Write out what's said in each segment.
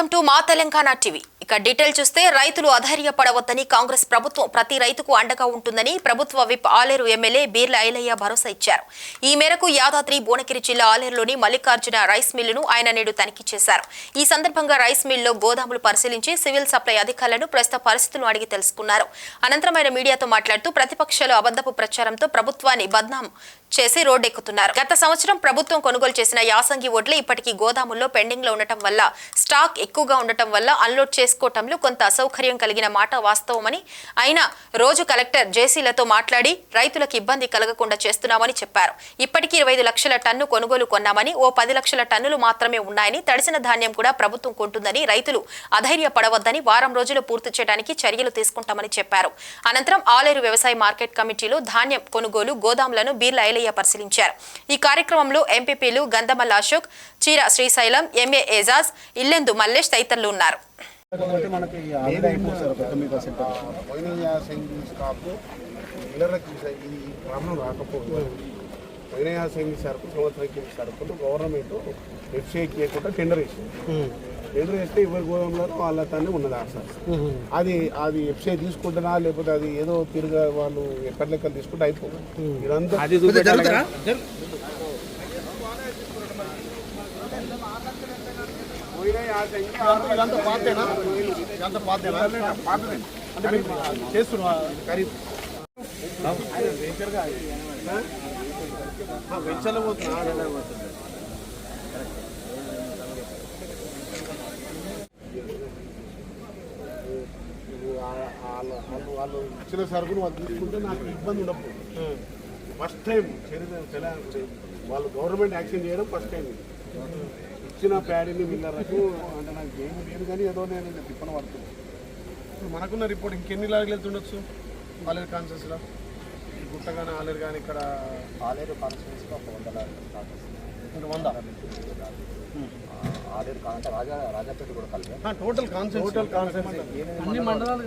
Welcome to మా Telangana TV. ఇక detail చూస్తే రైతులు అధైర్యపడవద్దని కాంగ్రెస్ ప్రభుత్వం ప్రతి రైతుకు అండగా ఉంటుందని ప్రభుత్వ విప్ ఆలేరు ఎమ్మెల్యే బీర్ల ఐలయ్య భరోసా ఇచ్చారు. ఈ మేరకు యాదాద్రి భువనగిరి జిల్లా ఆలేరులోని మల్లికార్జున రైస్ మిల్లును ఆయన నేడు తనిఖీ చేశారు. ఈ సందర్భంగా రైస్ మిల్లో గోదాములు పరిశీలించి సివిల్ సప్లై అధికారులను ప్రస్తుత పరిస్థితులను అడిగి తెలుసుకున్నారు. అనంతరం ఆయన మీడియాతో మాట్లాడుతూ ప్రతిపక్షాలు అబద్ధపు ప్రచారంతో ప్రభుత్వాన్ని బద్నాం చేసి రోడ్డెక్కుతున్నారు. గత సంవత్సరం ప్రభుత్వం కొనుగోలు చేసిన యాసంగి వడ్లు ఇప్పటికీ గోదాముల్లో పెండింగ్ లో ఉండటం వల్ల స్టాక్ ఎక్కువగా ఉండటం వల్ల అన్లోడ్ చేసుకోవటంలో కొంత అసౌకర్యం కలిగిన మాట వాస్తవమని, అయినా రోజు కలెక్టర్ జేసీలతో మాట్లాడి రైతులకు ఇబ్బంది కలగకుండా చేస్తున్నామని చెప్పారు. ఇప్పటికీ 25 లక్షల టన్ను కొనుగోలు కొన్నామని, ఓ 10 లక్షల టన్నులు మాత్రమే ఉన్నాయని, తడిసిన ధాన్యం కూడా ప్రభుత్వం కొంటుందని, రైతులు అధైర్యపడవద్దని, వారం రోజులు పూర్తి చేయడానికి చర్యలు తీసుకుంటామని చెప్పారు. అనంతరం ఆలేరు వ్యవసాయ మార్కెట్ కమిటీలో ధాన్యం కొనుగోలు గోదాములను బీర్ల ఐలయ్య పరిశీలించారు. ఈ కార్యక్రమంలో ఎంపీపీలు గంధమల్ల అశోక్, చీర శ్రీశైలం, ఎంఏ ఏజాజ్, ఇల్లెందు మల్లేష్ తదితరులు ఉన్నారు. గవర్నమెంట్ వెబ్సైట్ చేయకుండా టెండర్ వేస్తే ఎవరి గోదాంలో వాళ్ళ తనే ఉన్నది సార్. అది వెబ్సైట్ తీసుకుంటున్నా లేకపోతే అది ఏదో తిరిగా వాళ్ళు ఎక్కడి లెక్కలు తీసుకుంటే అయిపోతుంది. ఇదంతా వాళ్ళు ఇచ్చిన సరుకును వాళ్ళు తీసుకుంటే నాకు ఇబ్బంది ఉండదు. ఫస్ట్ టైం వాళ్ళు గవర్నమెంట్ యాక్షన్ చేయడం ఫస్ట్ టైం. ఇచ్చిన ప్యాడీని మిల్లర్లకు అంటే నాకు ఏమి లేదు కానీ ఏదో నేను తిప్పన పడుతుంది. మనకున్న రిపోర్ట్ ఇంకెన్ని లారీలు వెళ్తుండొచ్చు ఆలేరు కాన్స్టిట్యూన్సీలో? గుట్ట కానీ ఆలేరు కానీ ఇక్కడ ఆలేరు కాన్స్టిట్యూన్సీలో ఒక 100 లారీలు స్టార్ట్ వస్తుంది. ఇంకా 100 ఆలేరు అంటే రాజాపేట కూడా కలిపి టోటల్ కాన్స్టిట్యూన్సీ అన్ని మండలాలు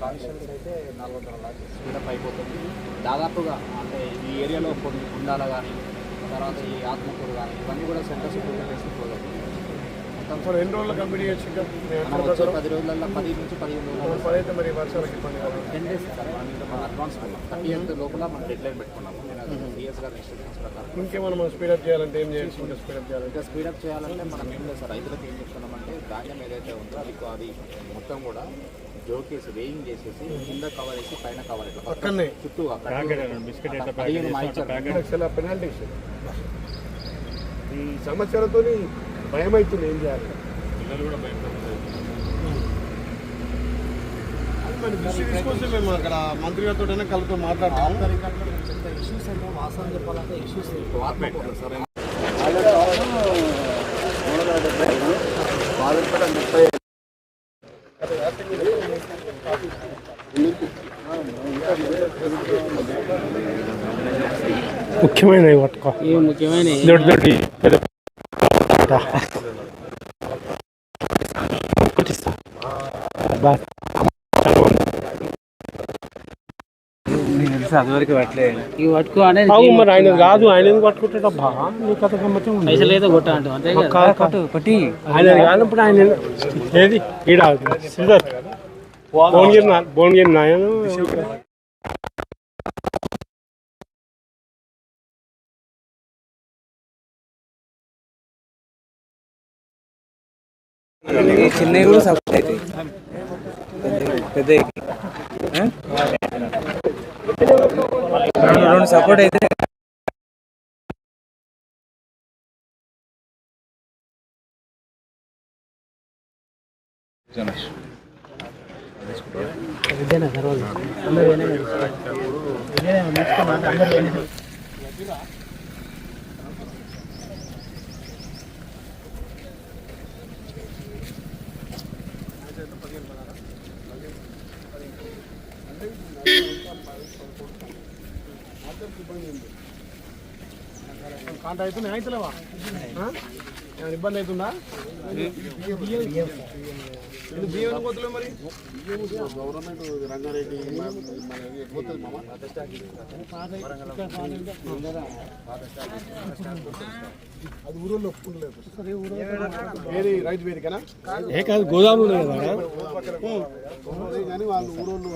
కాన్స్టిట్యూన్సీ అయితే 400 లారీలు స్పీడప్ అయిపోతుంది. దాదాపుగా అంటే ఈ ఏరియాలో కొన్ని కుండాల కానీ తర్వాత ఈ ఆత్మకూరు కానీ ఇవన్నీ కూడా సెంటర్స్ వేసుకుపోతుంది. మొత్తం 2 రోజుల కంపెనీ వచ్చి 10 రోజులలో 10 నుంచి 15 రోజులు అయితే మరి వర్షాలకి 10 డేస్ సార్. మనం అడ్వాన్స్ 30th లోపల మనం డెడ్లైన్ పెట్టుకున్నాము. డిఎస్ గారి ఇన్స్ట్రక్షన్స్ ప్రకారం ఇంకేమైనా మనం స్పీడప్ చేయాలంటే ఏం చేయాలి? స్పీడప్ చేయాలంటే మనం ఏం లేదు సార్. రైతులకు ఏం చెప్తున్నామంటే ధాన్యం ఏదైతే ఉందో అది మొత్తం కూడా జోకేసి వేయింగ్ చేసేసి కింద కవర్ వేసి పైన కవర్ పక్కనే చుట్టూ పెనాల్టీ. ఈ సమస్యలతో భయం అవుతుంది. ఏం చేయాలి? పిల్లలు కూడా భయపడుతుంది. తీసుకొస్తే మేము అక్కడ మంత్రి గారితో కలుపుతూ మాట్లాడతాం. ఇష్యూస్ అంటే వాస్తవం చెప్పాలంటే ఇష్యూస్ ముఖ్యమైన పట్టుకో ముఖ్యమైన అదివరకు పట్టలేదు. మరి ఆయన కాదు, ఆయన ఎందుకు పట్టుకుంటాడు? బాగా నీకు కథ గమ్మత్తం పైసలు కొట్ట అంటాం అంతే కొట్టి ఆయన కానప్పుడు ఆయన ఏది ఈడ శ్రీధర్ భువనగిరి నాయన చిన్నవి కూడా సపోర్ట్ అవుతాయి. పెద్ద 2 సపోర్ట్ అయితే కాంట అవుతుంది. అవుతలేవా? ఏమైనా ఇబ్బంది అవుతుందా? బియ్యం పోతులే మరి గవర్నమెంట్ రంగారెడ్డి అది అది ఊరోళ్ళు ఒప్పుకుంటలేదు. ఏది రైతు వేదికనా ఏ కాదు గోదాములు ఉన్నాయి కదా కానీ వాళ్ళు ఊరోళ్ళు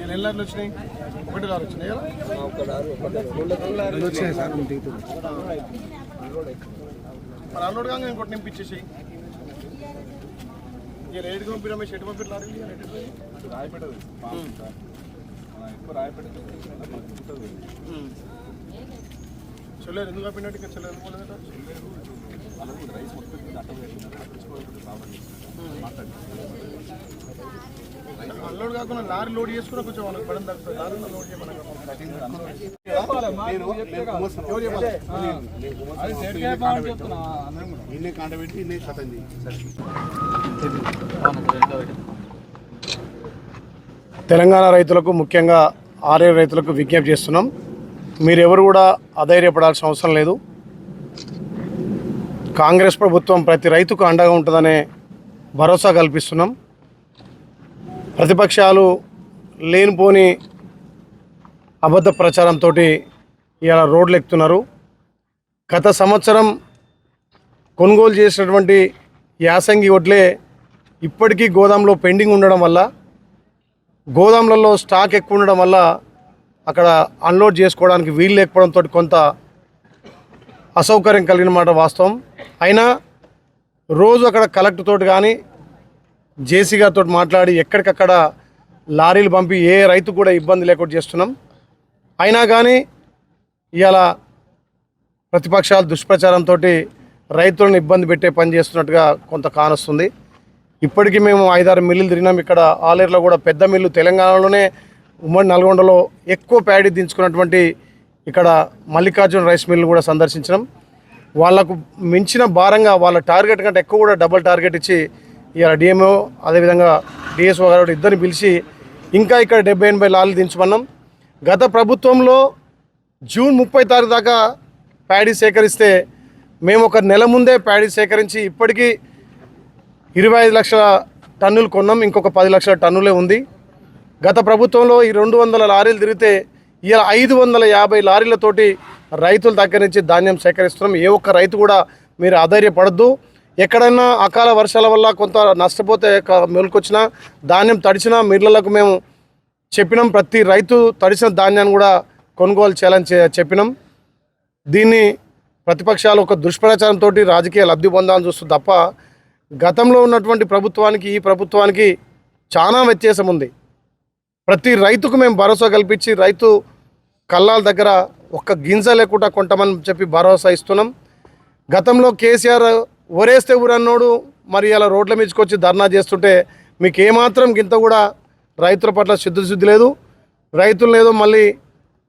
ఎన్ని వచ్చినాయి? 1 లారీ వచ్చినాయి కదా. మరి అన్లోడ్ కాగా ఇంకోటి నింపించేసి రేటు పంపినా మీ షెడ్ పంపి లారీ రాయపెట్టదు రాయపెట్ట చెల్లేరు ఎందుకు పంపినట్టు ఇక్కడ చెల్లేరు పోలేదట. రైస్ మొత్తం అన్లోడ్ కాకుండా లారీ లోడ్ చేసుకున్నా కొంచెం వాళ్ళకి పడని తగ్గుతుంది. లారీలో లోడ్ చేయమని ఇన్నే కాంట పెట్టి ఇన్నే కథం చేయి. తెలంగాణ రైతులకు ముఖ్యంగా ఆర్ఏ రైతులకు విజ్ఞప్తి చేస్తున్నాం. మీరెవరు కూడా అధైర్యపడాల్సిన అవసరం లేదు. కాంగ్రెస్ ప్రభుత్వం ప్రతి రైతుకు అండగా ఉంటుందనే భరోసా కల్పిస్తున్నాం. ప్రతిపక్షాలు లేనిపోని అబద్ధ ప్రచారంతో ఇలా రోడ్లు ఎక్కుతున్నారు. గత సంవత్సరం కొనుగోలు చేసినటువంటి యాసంగి వడ్లే ఇప్పటికీ గోదాంలో పెండింగ్ ఉండడం వల్ల, గోదాంలలో స్టాక్ ఎక్కువ ఉండడం వల్ల అక్కడ అన్లోడ్ చేసుకోవడానికి వీలు లేకపోవడంతో కొంత అసౌకర్యం కలిగిన మాట వాస్తవం. అయినా రోజు అక్కడ కలెక్టర్ తోటి కానీ జేసీ గారితో మాట్లాడి ఎక్కడికక్కడ లారీలు పంపి ఏ రైతు కూడా ఇబ్బంది లేకుండా చేస్తున్నాం. అయినా కానీ ఇవాళ ప్రతిపక్షాలు దుష్ప్రచారంతో రైతులను ఇబ్బంది పెట్టే పని చేస్తున్నట్టుగా కొంత కానొస్తుంది. ఇప్పటికీ మేము 5-6 మిల్లులు తిరిగినాం. ఇక్కడ ఆలేరులో కూడా పెద్ద మిల్లు, తెలంగాణలోనే ఉమ్మడి నల్గొండలో ఎక్కువ ప్యాడీ దించుకున్నటువంటి ఇక్కడ మల్లికార్జున రైస్ మిల్లు కూడా సందర్శించినాం. వాళ్లకు మించిన భారంగా వాళ్ళ టార్గెట్ కంటే ఎక్కువ కూడా డబుల్ టార్గెట్ ఇచ్చి ఇవాళ డిఎంఓ అదేవిధంగా డిఎస్ఓ గారు ఇద్దరిని పిలిచి ఇంకా ఇక్కడ 70-80 లారీలు దించమన్నాం. గత ప్రభుత్వంలో జూన్ 30 తారీఖు దాకా ప్యాడీ సేకరిస్తే మేము ఒక నెల ముందే ప్యాడీ సేకరించి ఇప్పటికీ 25 లక్షల టన్నులు కొన్నాం. ఇంకొక 10 లక్షల టన్నులే ఉంది. గత ప్రభుత్వంలో ఈ 200 లారీలు తిరిగితే ఇలా 550 లారీలతోటి రైతుల దగ్గర నుంచి ధాన్యం సేకరిస్తున్నాం. ఏ ఒక్క రైతు కూడా మీరు అధైర్యపడద్దు. ఎక్కడైనా అకాల వర్షాల వల్ల కొంత నష్టపోతే మెలుకొచ్చినా ధాన్యం తడిచినా మిర్లలకు మేము చెప్పినాం. ప్రతి రైతు తడిసిన ధాన్యాన్ని కూడా కొనుగోలు చేయాలని చెప్పినాం. దీన్ని ప్రతిపక్షాలు ఒక దుష్ప్రచారంతో రాజకీయ లబ్ధి పొందాలని చూస్తుంది తప్ప గతంలో ఉన్నటువంటి ప్రభుత్వానికి ఈ ప్రభుత్వానికి చాలా వ్యత్యాసం ఉంది. ప్రతి రైతుకు మేము భరోసా కల్పించి రైతు కళ్ళాల దగ్గర ఒక్క గింజ లేకుండా కొంటామని చెప్పి భరోసా ఇస్తున్నాం. గతంలో కేసీఆర్ ఒరేస్తే ఊరన్నోడు మరి ఇలా రోడ్ల మీదకొచ్చి ధర్నా చేస్తుంటే మీకు ఏమాత్రం గింత కూడా రైతుల పట్ల శుద్ధి లేదు. రైతులను ఏదో మళ్ళీ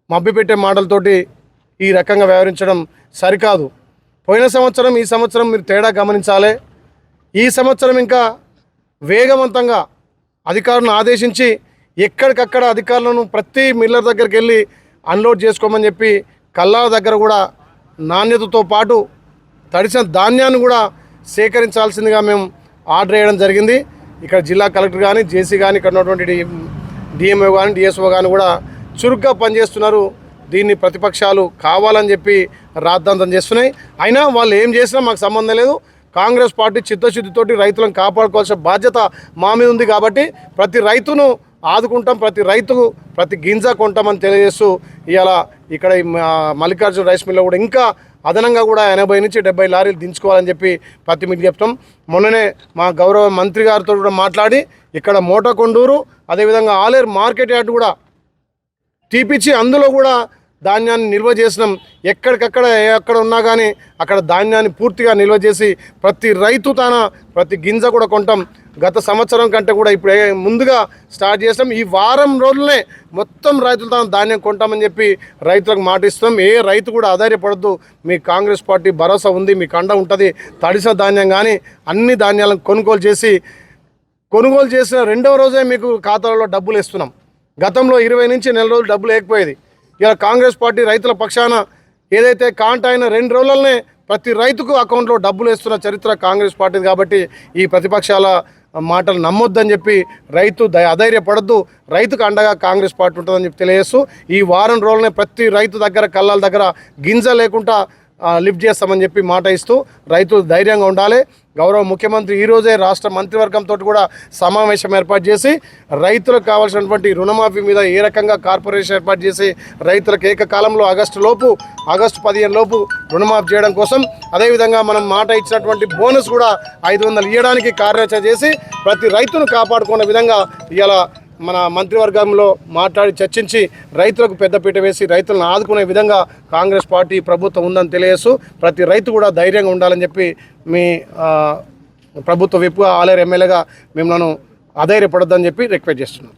మభ్యపెట్టే మాటలతోటి ఈ రకంగా వ్యవహరించడం సరికాదు. పోయిన సంవత్సరం ఈ సంవత్సరం మీరు తేడా గమనించాలి. ఈ సంవత్సరం ఇంకా వేగవంతంగా అధికారులను ఆదేశించి ఎక్కడికక్కడ అధికారులను ప్రతి మిల్లర్ దగ్గరికి వెళ్ళి అన్లోడ్ చేసుకోమని చెప్పి కల్లాల దగ్గర కూడా నాణ్యతతో పాటు తడిసిన ధాన్యాన్ని కూడా సేకరించాల్సిందిగా మేము ఆర్డర్ వేయడం జరిగింది. ఇక్కడ జిల్లా కలెక్టర్ కానీ జేసీ కానీ ఇక్కడ ఉన్నటువంటి డిఎంఓ కానీ డిఎస్ఓ కానీ కూడా చురుగ్గా పనిచేస్తున్నారు. దీన్ని ప్రతిపక్షాలు కావాలని చెప్పి రాద్ధాంతం చేస్తున్నాయి. అయినా వాళ్ళు ఏం చేసినా మాకు సంబంధం లేదు. కాంగ్రెస్ పార్టీ చిత్తశుద్ధితోటి రైతులను కాపాడుకోవాల్సిన బాధ్యత మా మీద ఉంది కాబట్టి ప్రతి రైతును ఆదుకుంటాం, ప్రతి రైతుకు ప్రతి గింజ కొంటామని తెలియజేస్తూ ఇవాళ ఇక్కడ మల్లికార్జున రైస్ మిల్లో కూడా ఇంకా అదనంగా కూడా 80 నుంచి 70 లారీలు దించుకోవాలని చెప్పి ప్రతి మీకు చెప్తాం. మొన్ననే మా గౌరవ మంత్రి గారితో కూడా మాట్లాడి ఇక్కడ మోటకొండూరు అదేవిధంగా ఆలేరు మార్కెట్ యార్డ్ కూడా తీపిచ్చి అందులో కూడా ధాన్యాన్ని నిల్వ చేసినాం. ఎక్కడికక్కడ ఎక్కడ ఉన్నా కానీ అక్కడ ధాన్యాన్ని పూర్తిగా నిల్వ చేసి ప్రతి రైతు ప్రతి గింజ కూడా కొంటాం. గత సంవత్సరం కంటే కూడా ఇప్పుడు ముందుగా స్టార్ట్ చేస్తాం. ఈ వారం రోజులనే మొత్తం రైతులు ధాన్యం కొంటామని చెప్పి రైతులకు మాట ఇస్తున్నాం. ఏ రైతు కూడా ఆధారపడద్దు. మీ కాంగ్రెస్ పార్టీ భరోసా ఉంది, మీకు అండ ఉంటుంది. తడిసిన ధాన్యం కానీ అన్ని ధాన్యాలను కొనుగోలు చేసిన రెండవ రోజే మీకు ఖాతాలలో డబ్బులు ఇస్తున్నాం. గతంలో 20 నుంచి నెల రోజులు డబ్బులు లేకపోయేది. ఇలా కాంగ్రెస్ పార్టీ రైతుల పక్షాన ఏదైతే కాంట అయిన 2 రోజులనే ప్రతి రైతుకు అకౌంట్లో డబ్బులు వేస్తున్న చరిత్ర కాంగ్రెస్ పార్టీది. కాబట్టి ఈ ప్రతిపక్షాల మాటలు నమ్మొద్దని చెప్పి రైతు అధైర్యపడద్దు, రైతుకు అండగా కాంగ్రెస్ పార్టీ ఉంటుందని చెప్పి తెలియజేస్తూ ఈ వారం రోజులనే ప్రతి రైతు దగ్గర కళ్ళాల దగ్గర గింజ లేకుండా లిఫ్ట్ చేస్తామని చెప్పి మాట ఇస్తూ రైతులు ధైర్యంగా ఉండాలి. గౌరవ ముఖ్యమంత్రి ఈరోజే రాష్ట్ర మంత్రివర్గంతో కూడా సమావేశం ఏర్పాటు చేసి రైతులకు కావాల్సినటువంటి రుణమాఫీ మీద ఏ రకంగా కార్పొరేషన్ ఏర్పాటు చేసి రైతులకు ఏకకాలంలో ఆగస్టు 15 లోపు రుణమాఫీ చేయడం కోసం, అదేవిధంగా మనం మాట ఇచ్చినటువంటి బోనస్ కూడా 500 ఇవ్వడానికి కార్యాచరణ చేసి ప్రతి రైతును కాపాడుకునే విధంగా ఇవాళ మన మంత్రివర్గంలో మాట్లాడి చర్చించి రైతులకు పెద్దపీట వేసి రైతులను ఆదుకునే విధంగా కాంగ్రెస్ పార్టీ ప్రభుత్వం ఉందని తెలియజేస్తూ ప్రతి రైతు కూడా ధైర్యంగా ఉండాలని చెప్పి మీ ప్రభుత్వ విప్గా ఆలేరు ఎమ్మెల్యేగా మిమ్మల్ని అధైర్యపడొద్దని చెప్పి రిక్వెస్ట్ చేస్తున్నాం.